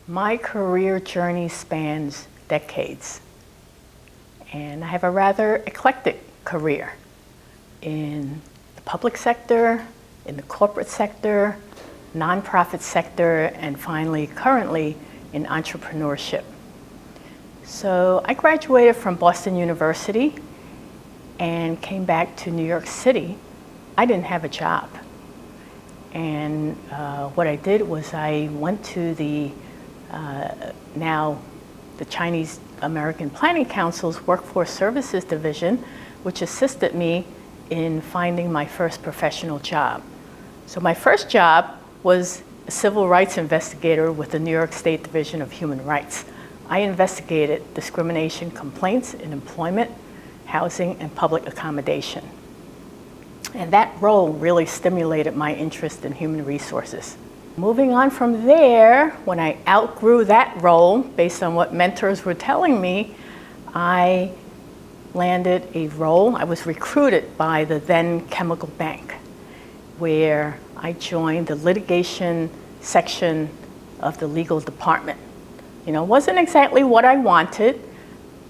My career journey spans decades, and I have a rather eclectic career in the public sector, in the corporate sector, nonprofit sector, and finally, currently, in entrepreneurship. So I graduated from Boston University and came back to New York City. I didn't have a job. And what I did was I went to the now the Chinese American Planning Council's Workforce Services Division, which assisted me in finding my first professional job. So my first job was a civil rights investigator with the New York State Division of Human Rights. I investigated discrimination complaints in employment, housing, and public accommodation. And that role really stimulated my interest in human resources. Moving on from there, when I outgrew that role, based on what mentors were telling me, I landed a role. I was recruited by the then Chemical Bank, where I joined the litigation section of the legal department. You know, it wasn't exactly what I wanted,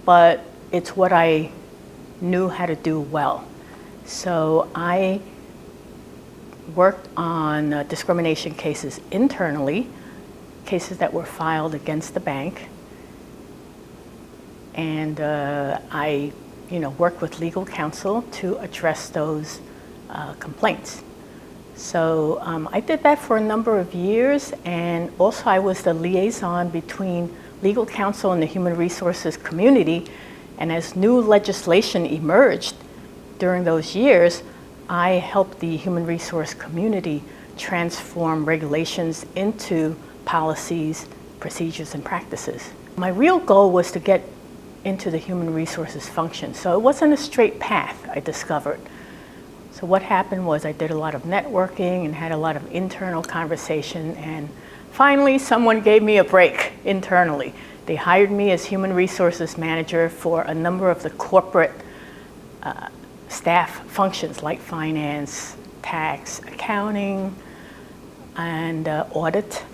but it's what I knew how to do well. So I worked on discrimination cases internally, cases that were filed against the bank, and I worked with legal counsel to address those complaints. So I did that for a number of years, and also I was the liaison between legal counsel and the human resources community, and as new legislation emerged during those years, I helped the human resource community transform regulations into policies, procedures, and practices. My real goal was to get into the human resources function, so it wasn't a straight path, I discovered. So what happened was I did a lot of networking and had a lot of internal conversation, and finally someone gave me a break internally. They hired me as human resources manager for a number of the corporate staff functions like finance, tax, accounting, and audit.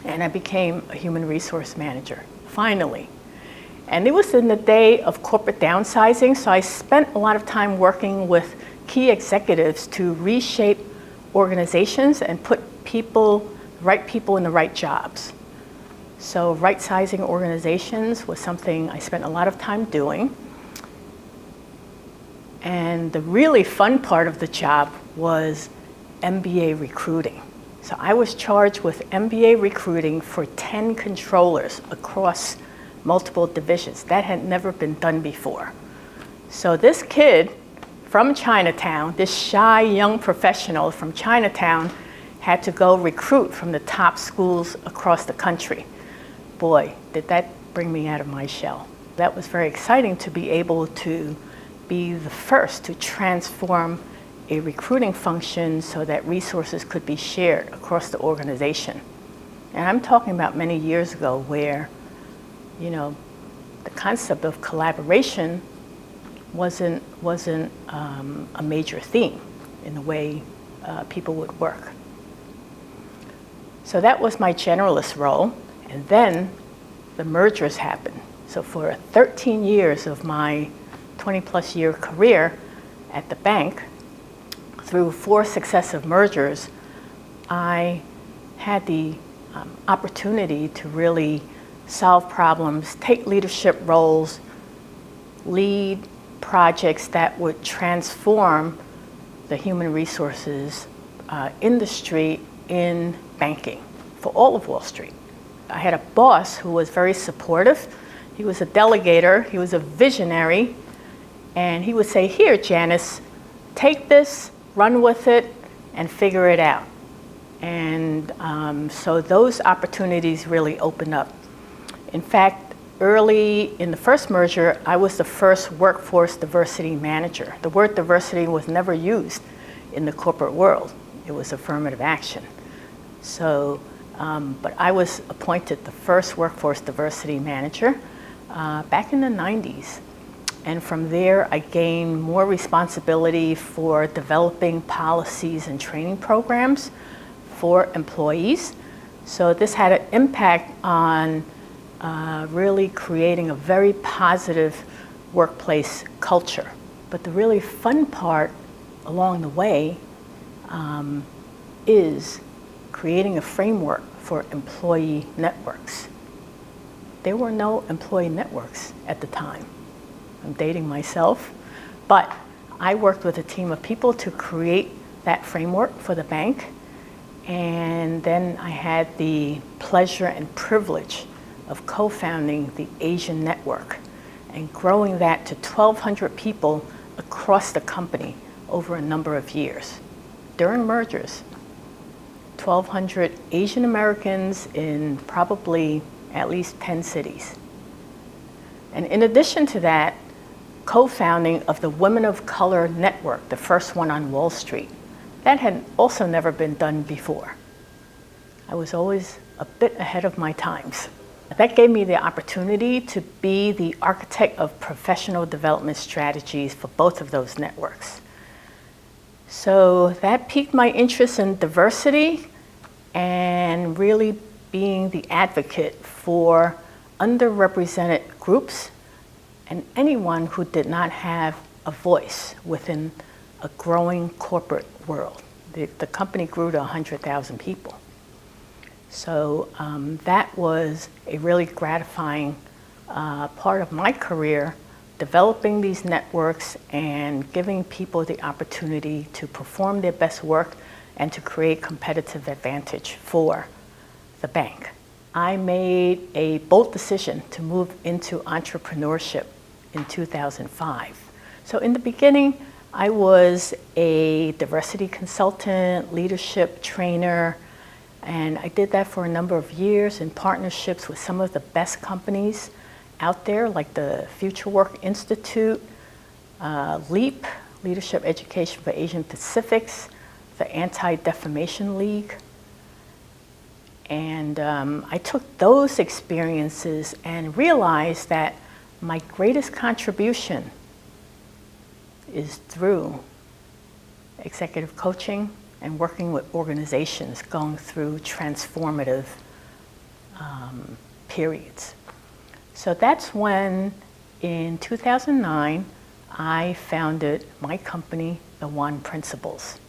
And I became a human resource manager, finally. And it was in the day of corporate downsizing, so I spent a lot of time working with key executives to reshape organizations and put right people in the right jobs. So right-sizing organizations was something I spent a lot of time doing. And the really fun part of the job was MBA recruiting. So I was charged with MBA recruiting for 10 controllers across multiple divisions. That had never been done before. So this kid from Chinatown, this shy young professional from Chinatown, had to go recruit from the top schools across the country. Boy, did that bring me out of my shell. That was very exciting to be able to be the first to transform a recruiting function so that resources could be shared across the organization. And I'm talking about many years ago where, the concept of collaboration wasn't a major theme in the way people would work. So that was my generalist role, and then the mergers happened. So for 13 years of my 20-plus year career at the bank, through 4 successive mergers, I had the opportunity to really solve problems, take leadership roles, lead projects that would transform the human resources industry in banking for all of Wall Street. I had a boss who was very supportive. He was a delegator, he was a visionary, and he would say, "Here, Janice, take this, run with it, and figure it out." And so those opportunities really opened up. In fact, early in the first merger, I was the first workforce diversity manager. The word diversity was never used in the corporate world. It was affirmative action. So, but I was appointed the first workforce diversity manager back in the 90s. And from there, I gained more responsibility for developing policies and training programs for employees So this had an impact on really creating a very positive workplace culture. But the really fun part along the way is creating a framework for employee networks. There were no employee networks at the time. I'm dating myself, but I worked with a team of people to create that framework for the bank. And then I had the pleasure and privilege of co-founding the Asian Network and growing that to 1,200 people across the company over a number of years. During mergers, 1,200 Asian Americans in probably at least 10 cities. And in addition to that, co-founding of the Women of Color Network, the first one on Wall Street. That had also never been done before. I was always a bit ahead of my times. That gave me the opportunity to be the architect of professional development strategies for both of those networks. So that piqued my interest in diversity and really being the advocate for underrepresented groups and anyone who did not have a voice within a growing corporate world. The company grew to 100,000 people. So that was a really gratifying part of my career, developing these networks and giving people the opportunity to perform their best work and to create competitive advantage for the bank. I made a bold decision to move into entrepreneurship in 2005. So in the beginning, I was a diversity consultant, leadership trainer, and I did that for a number of years in partnerships with some of the best companies out there, like the Future Work Institute, LEAP, Leadership Education for Asian Pacifics, the Anti-Defamation League. And I took those experiences and realized that my greatest contribution is through executive coaching and working with organizations going through transformative periods. So that's when, in 2009, I founded my company, The One Principles.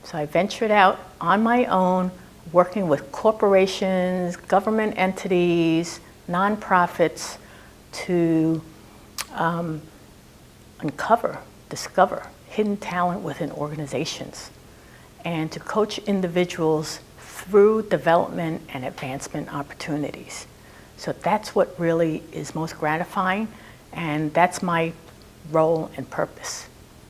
So I ventured out on my own, working with corporations, government entities, nonprofits to discover hidden talent within organizations, and to coach individuals through development and advancement opportunities. So that's what really is most gratifying, and that's my role and purpose.